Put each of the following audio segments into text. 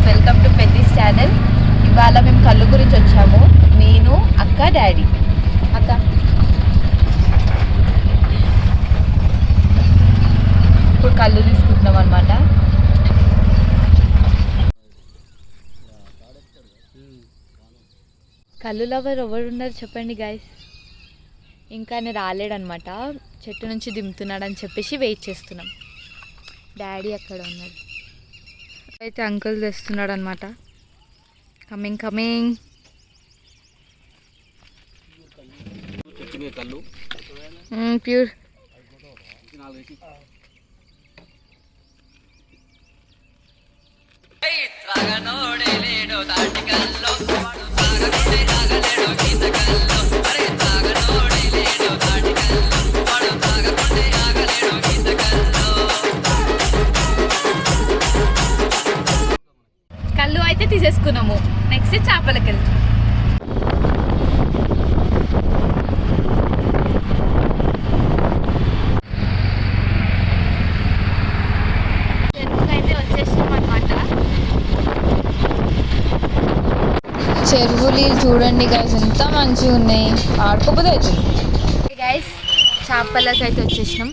Welcome to Peddis channel. ఇవాళ మేము కళ్ళు గురించి వచ్చాము. నేను, అక్క, డాడీ. అక్క ఇప్పుడు కళ్ళు తీసుకుంటున్నాం అనమాట. కళ్ళు లవర్ ఎవరున్నారు చెప్పండి గైస్. ఇంకా ఆయన రాలేడనమాట, చెట్టు నుంచి దింపుతున్నాడు అని చెప్పేసి వెయిట్ చేస్తున్నాం. డాడీ అక్కడ ఉన్నాడు, అయితే అంకుల్ తెస్తున్నాడు అనమాట. Coming coming. ప్యూర్ కళ్ళు అయితే తీసేసుకున్నాము. నెక్స్ట్ చేపలకి వెళ్తాం. చెరువుకైతే వచ్చేసాం అనమాట. చెరువు నీళ్ళు చూడండి గైస్, ఎంత మంచిగా ఉన్నాయి. ఆడుకోపోతే అవుతుంది గైస్. చేపలకి అయితే వచ్చేసినాం.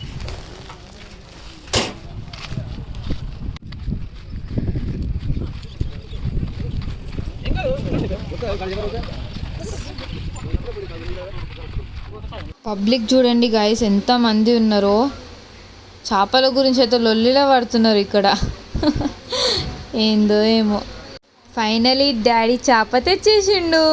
పబ్లిక్ చూడండి గైస్, ఎంత మంది ఉన్నారో. చేపల గురించి అయితే లొల్లిలో పడుతున్నారు ఇక్కడ. ఏందో ఏమో. ఫైనలీ డాడీ చేప తెచ్చేసిండు.